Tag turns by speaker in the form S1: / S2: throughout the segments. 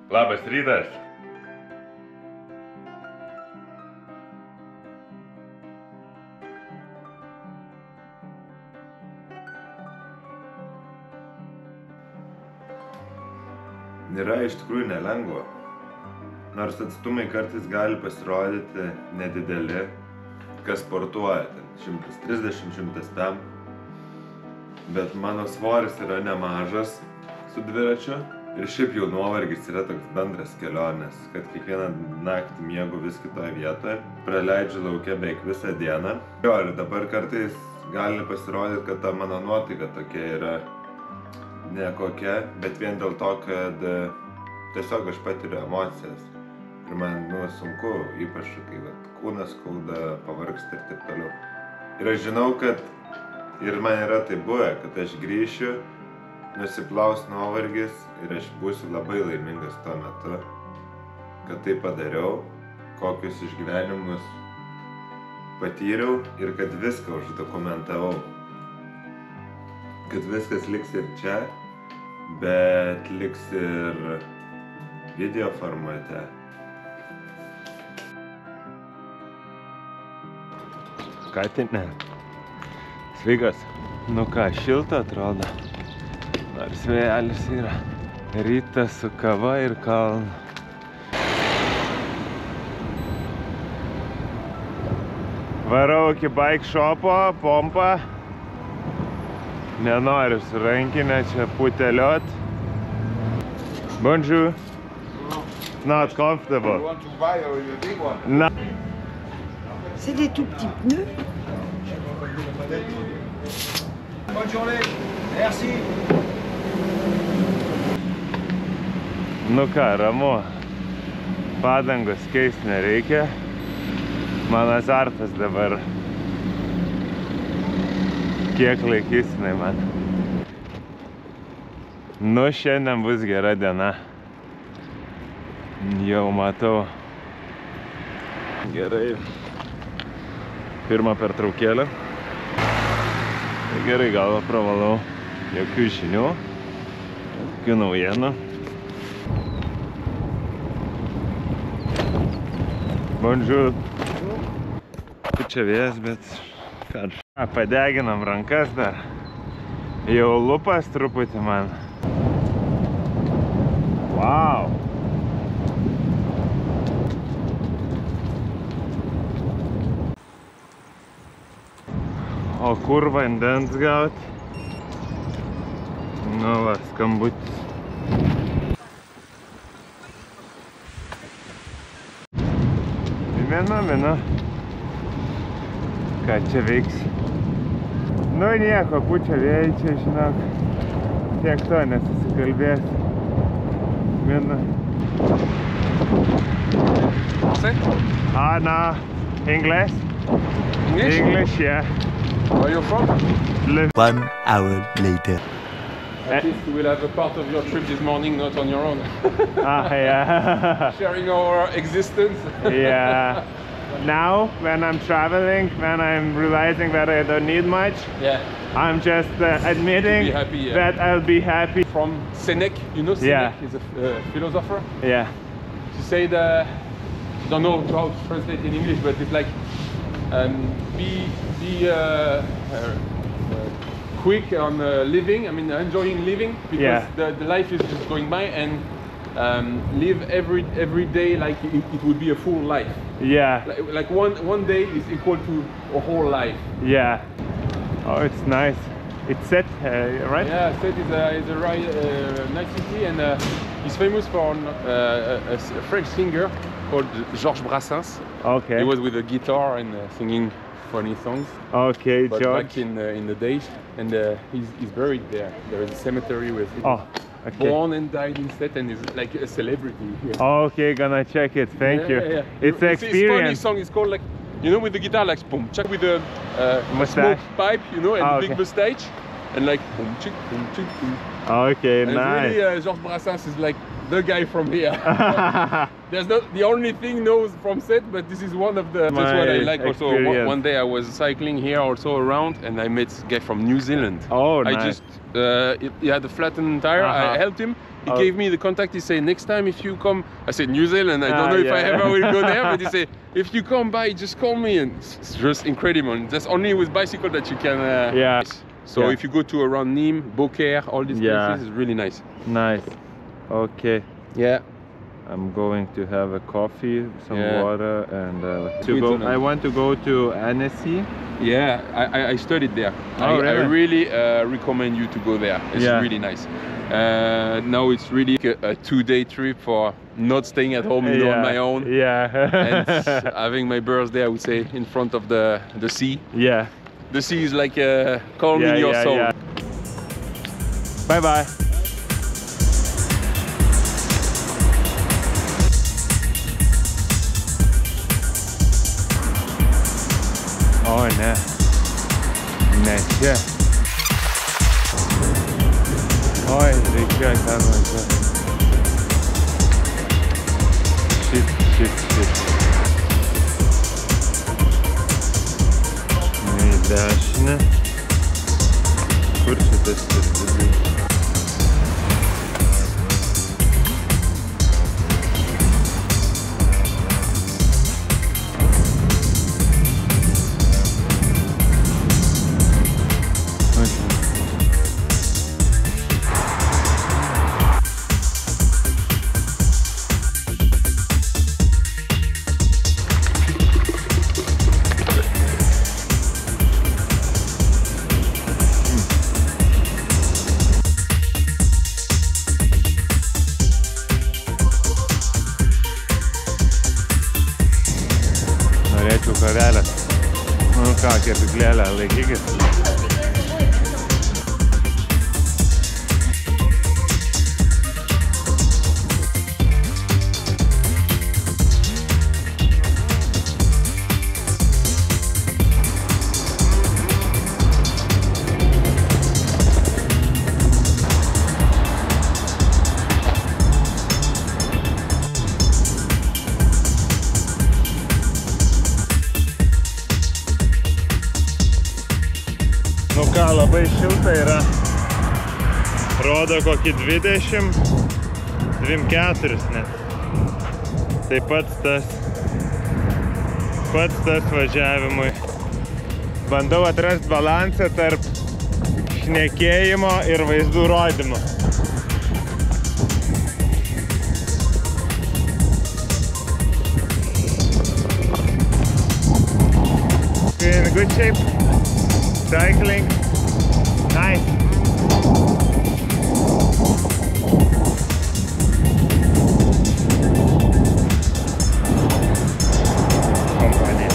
S1: Labas rytas. Yra iš tikrųjų nelengva. Nors atstumai kartais gali pasirodyti nedideli, kas sportuoja, 130-105, bet mano svoris yra nemažas su dviračiu ir šiaip jau nuovargis yra toks bendras kelionės, kad kiekvieną naktį miegu vis kitoje vietoje, praleidžiu lauke beveik visą dieną. Jo, ir dabar kartais gali pasirodyti, kad ta mano nuotaika tokia yra nekokia, bet vien dėl to, kad tiesiog aš patiriu emocijas. Ir man sunku, ypač kai kūnas skauda, pavargsta ir taip toliau. Ir aš žinau, kad ir man yra tai buvę, kad aš grįšiu, nusiplaus nuovargis ir aš būsiu labai laimingas tuo metu, kad tai padariau, kokius išgyvenimus patyriau ir kad viską uždokumentavau. Kad viskas liks ir čia, bet liks ir video formate. Ką tai ne? Sveikas. Nu ką, šilta atrodo. Nors vėjelis yra. Rytas su kava ir kalnu. Varau iki bike shopo, pompa. Nenoriu su rankinė čia puteliot. Bonjour. Not comfortable.
S2: You want to buy a big one?
S1: No.
S3: C'est des tout petits pneus.
S2: Bonne journée. Merci.
S1: Nu ką, ramu. Padangos keist nereikia. Man azartas dabar. Kiek laikys jinai man. Nu, šiandien bus gera diena. Jau matau. Gerai. Pirmą pertraukėlę. Tai gerai, galvą pravalau. Jokių žinių. Jokių naujienų. Bonjour. Čia vėjas, bet karšta. Padeginam rankas dar. Jau lupas truputį man. Wow. O kur vandens gaut? Nu va, skambutis. Minu. Ką čia veiks? Nu nieko, pučia vėjai čia, žinok. Tiek to nesusikalbės. Minu. No. English? English, yeah.
S4: Where are you from?
S5: 1 hour later.
S4: At least you will have a part of your trip this morning not on your own.
S1: Yeah.
S4: Sharing our existence.
S1: Yeah. Now, when I'm traveling, when I'm realizing that I don't need much,
S4: Yeah.
S1: I'm just admitting
S4: Be happy, yeah.
S1: that I'll be happy.
S4: From Sénèque, you know Sénèque is a philosopher.
S1: Yeah.
S4: She said, I don't know how to translate in English, but it's like be quick on living. I mean, enjoying living because
S1: Yeah.
S4: the life is just going by, and live every day like it would be a full life.
S1: Yeah.
S4: Like one day is equal to a whole life.
S1: Yeah. Oh, it's nice. It's set, right?
S4: Yeah, Sète is a nice city, and he's famous for a French singer called Georges Brassens.
S1: Okay.
S4: He was with a guitar and singing funny songs.
S1: Okay,
S4: But
S1: George.
S4: back in the days, and he's buried there. There is a cemetery with him.
S1: Oh, okay.
S4: Born and died in Sète, and is like a celebrity here.
S1: Okay, gonna check it. Thank you.
S4: Yeah.
S1: It's an
S4: It's funny
S1: experience.
S4: song. It's called like, you know, with the guitar, like boom, check with the
S1: Mustache.
S4: smoke pipe, you know, and
S1: Ah,
S4: big
S1: okay.
S4: mustache, and like boom, chick, boom, chick, boom.
S1: Okay,
S4: And
S1: nice.
S4: really, Georges Brassens is like the guy from here. There's not the only thing knows from Sète, but this is one of the. That's what I like. Also,
S1: experience.
S4: one day I was cycling here also around, and I met a guy from New Zealand.
S1: Oh,
S4: I
S1: nice.
S4: just he had a flattened tire. I helped him, He gave me the contact. He said, next time if you come, I said New Zealand. I don't know if I ever will go there, but he said, if you come by, just call me. And it's just incredible. That's only with bicycle that you can. So if you go to around Nîmes, Beaucaire, all these places, it's really nice.
S6: Nice. Okay.
S4: Yeah.
S6: I'm going to have a coffee, some water, and I want to go to Annecy.
S4: Yeah, I studied there.
S6: Oh, really?
S4: I really recommend you to go there. It's really nice. Now it's really a 2-day trip for not staying at home on my own. And having my birthday, I would say, in front of the sea.
S6: Yeah.
S4: The sea is like calming your soul.
S6: Bye bye. O ne, ne čia. Oi, reikėjo ten važiuoti. Šit. Į dešinę. Kur šitas vidus? Norėčiau karelę. Nu ką, kepyklėlę, laikykis. Nu ką, labai šilta yra, rodo kokį 24 net. Tai pats tas važiavimui. Bandau atrasti balansą tarp šnekėjimo ir vaizdų rodymo. In good shape. Cycling, nice. Kompanija.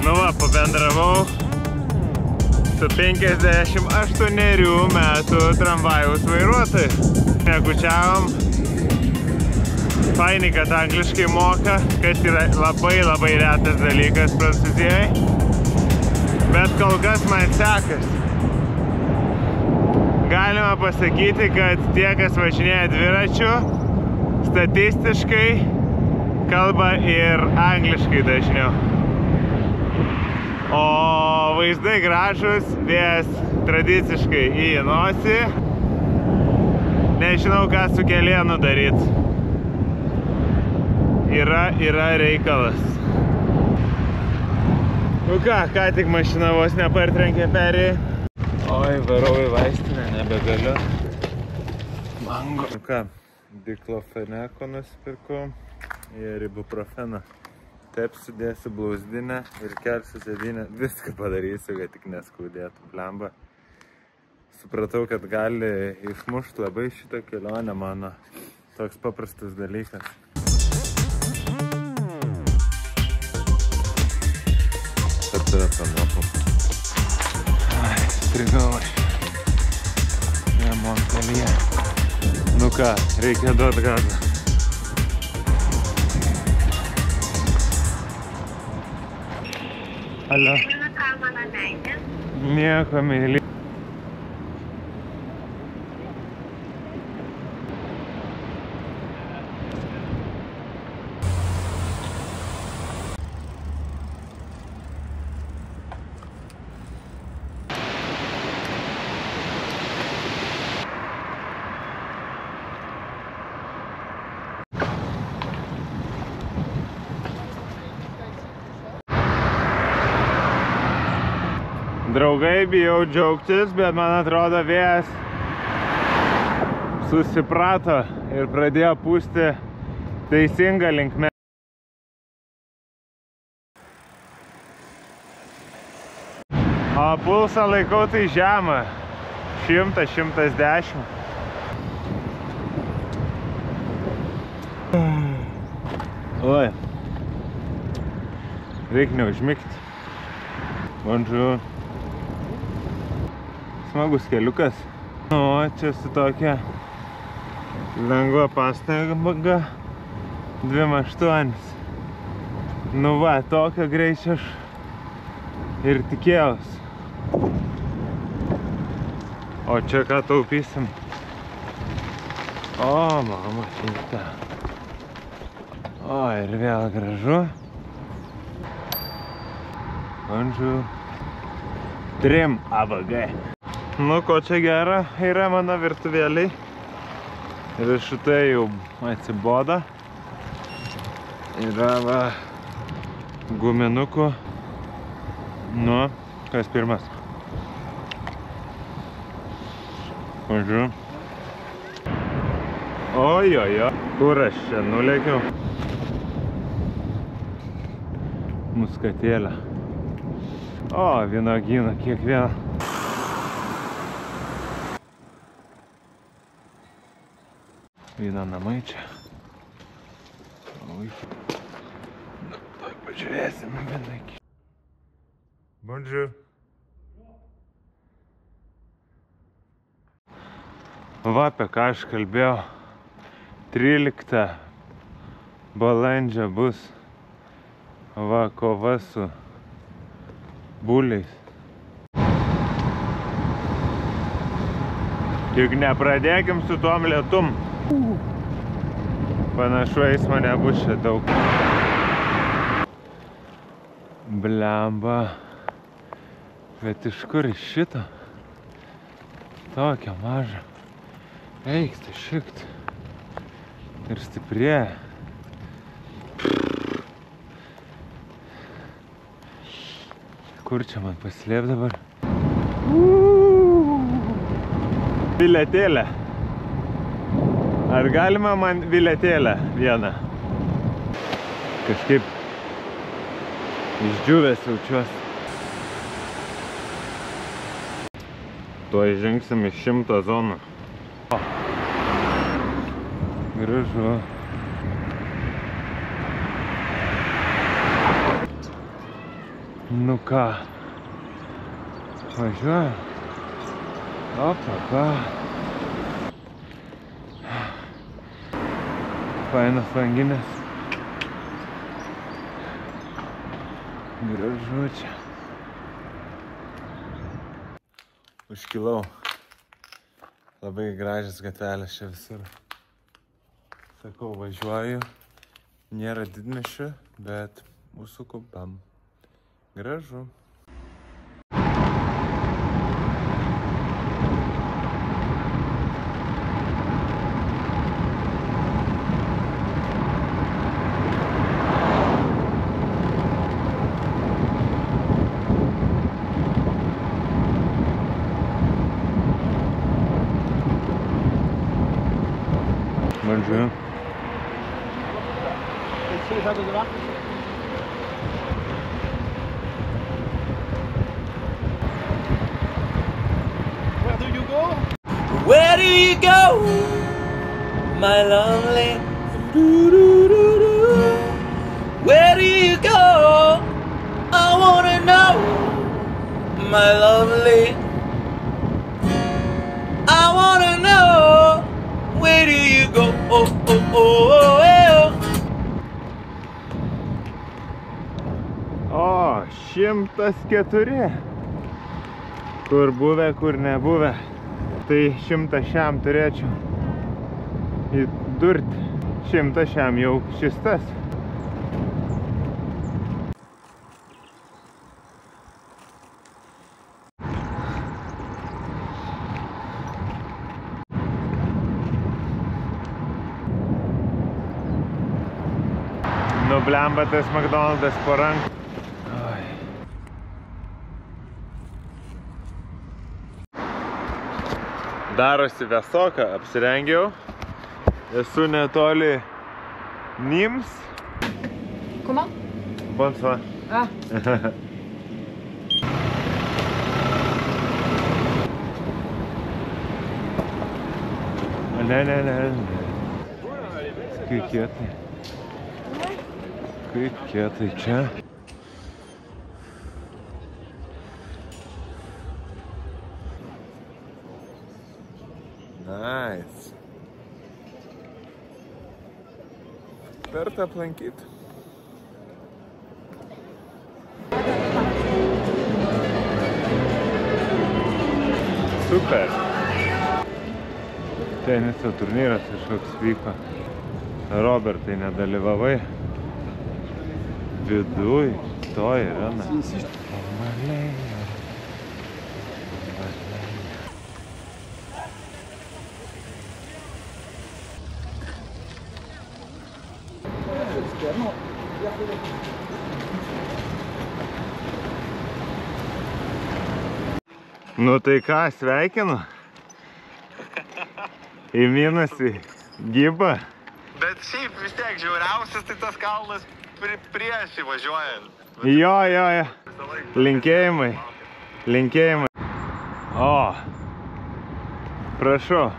S6: Nu va, pabendravau su 58 metų tramvajaus vairuotojai. Šnekučiavom. Fainai, kad angliškai moka, kas yra labai retas dalykas Prancūzijoje. Bet kol kas man sekas. Galima pasakyti, kad tie, kas važinėja dviračiu, statistiškai kalba ir angliškai dažniau. O vaizdai gražus, vėjas tradiciškai į nosį. Nežinau, ką su kelienu daryti. Yra reikalas. Nu ką tik mašina vos nepartrenkė perėjai. Oi, varau į vaistinę, nebegaliu. Mango. Nu ką, diklofeneko nusipirkau ir ibuprofeną. Tepsiu, dėsiu blauzdinę ir kelsiu sėdynę. Viską padarysiu, kad tik neskaudėtų blemba. Supratau, kad gali išmušti labai šitą kelionę mano. Toks paprastas dalykas. Telefonopom. Ai, strigau aš. Montelyje. Nu ką, reikia duoti gazą. Alio. Nieko, myli. Draugai, bijau džiaugtis, bet man atrodo vėjas susiprato ir pradėjo pūsti teisingą linkmę. O pulsą laikau tai žemą. 100–110. Oi. Reikia neužmigti. Bonjour. Smagus keliukas. O, čia su tokia lengva pastanga 2,8. Nu va, tokio greičio aš ir tikėjausi. O čia ką taupysim? O, mama, šitą. O, ir vėl gražu. Bonjour. 3 ABG. Nu, ko čia gera yra mano virtuvėliai. Riešutai jau atsibodo. Yra va guminukų. Nu, kas pirmas? Bonjour. Ojojo. Kur aš čia nulėkiau? Muskatėlę. O, vynuogyną kiekvieną. Vyno namai čia. Oi. Nu, tai pažiūrėsim vieną iki. Bonjour. Va, apie ką aš kalbėjau. 13 balandžio bus va kova su buliais. Tik nepradėkim su tom lietum. Panašu, eismo nebus čia daug. Blemba. Bet iš kur iš šito? Tokia maža. Eiksta šikt. Ir stiprėja. Kur čia man paslėp dabar? Bilietėlę. Ar galima man bilietėlę vieną? Kažkaip išdžiūvęs jaučiuosi. Tuoj žengsim iš 100 zoną. Gražu. Nu ką, važiuoju. Opa. Fainas langinės. Gražu čia. Užkilau. Labai gražias gatvelės čia visur. Sakau, važiuoju. Nėra didmiesčių, bet užsuku bam. Gražu. Bonjour.
S7: Where do you go, my lonely? Where do you go? I wanna know, my lovely. I wanna know, where do you go?
S6: O, 104. Kur buvę, kur nebuvę. Tai 100 šiam turėčiau įdurti. 100 šiam jau šis tas. Nublemba tas McDonald's po ranką. Darosi vėsoka, apsirengiau. Esu netoli Nims.
S3: Comment?
S6: Bonsoir.
S3: Ah.
S6: Ne. Kaip kietai. Kaip kietai čia. Nice. Verta aplankyti. Super. Teniso turnyras kažkoks vyko. Robertai, nedalyvavai. Viduj, to yra. Normaliai. Nu tai ką, sveikinu. Į minusį gybą.
S8: Bet šiaip vis tiek žiauriausias tai tas kalnas prieš įvažiuojant.
S6: Jo. Linkėjimai. O. Prašau.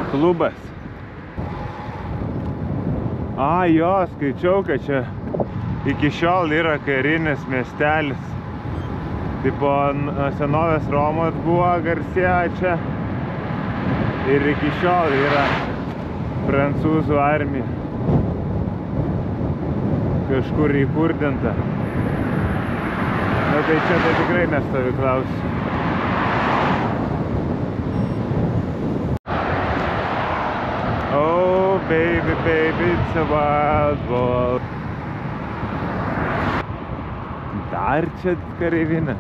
S6: Klubas. Jo, skaičiau, kad čia iki šiol yra karinis miestelis. Tipo senovės Romos buvo garsėja čia. Ir iki šiol yra prancūzų armija. Kažkur įkurdinta. Na tai čia tai tikrai nestovyklausiu. Oh, baby, it's a wild world. Dar čia kareivinė.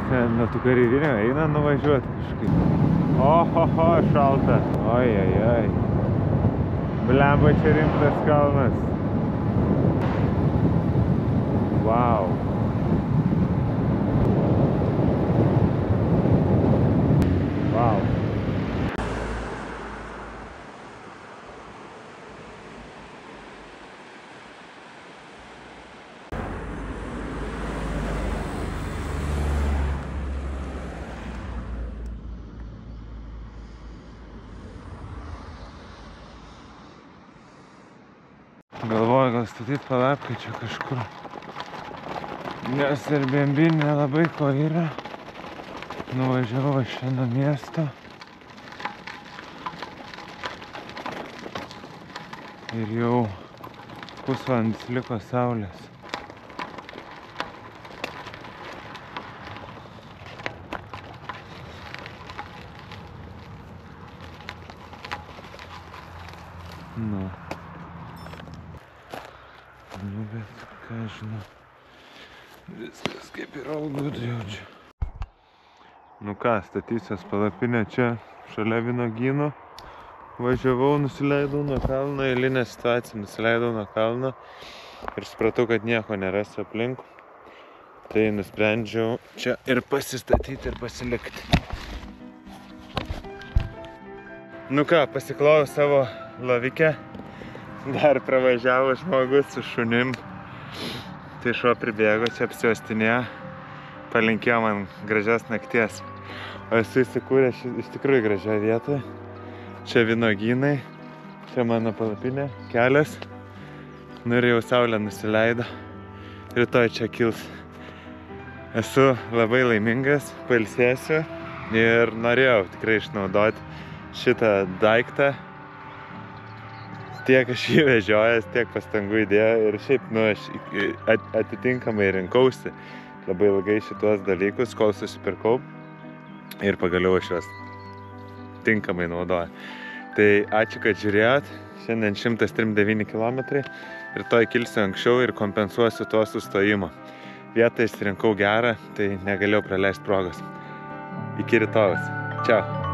S6: Nuo tų kareivinių eina nuvažiuoti kažkaip. Ohoho, šalta. Oi. Blemba, čia rimtas kalnas. Wow. Galvoju, gal statyti palapkę čia kažkur. Nes Airbnb nelabai ko yra. Nuvažiavau aš čia nuo miesto. Ir jau pusvalandis liko saulės. Nu, bet ką žinau, viskas kaip ir all good jaučiu. Nu ką, statysiuos palapinę čia šalia vynuogynų. Važiavau, nusileidau nuo kalno, eilinė situacija, nusileidau nuo kalno ir supratau, kad nieko nerasiu aplink. Tai nusprendžiau čia ir pasistatyti ir pasilikti. Nu ką, pasiklojau savo lovikę. Dar pravažiavo žmogus su šunim. Tai šuo pribėgo, čia apsiuostinėjo. Palinkėjo man gražios nakties. O esu įsikūręs iš tikrųjų gražioje vietoje. Čia vynuogynai. Čia mano palapinė, kelias. Nu ir jau saulė nusileido. Rytoj čia kils. Esu labai laimingas, pailsėsiu. Ir norėjau tikrai išnaudoti šitą daiktą. Tiek aš jį vežiojęs, tiek pastangų įdėjau ir šiaip, aš atitinkamai rinkausi labai ilgai šitos dalykus, kol susipirkau ir pagaliau aš juos tinkamai naudoju. Tai ačiū, kad žiūrėjot. Šiandien 139 km. Rytoj kilsiu anksčiau ir kompensuosiu to sustojimo. Vietą išsirinkau gerą, tai negalėjau praleisti progos. Iki rytojaus. Čiau.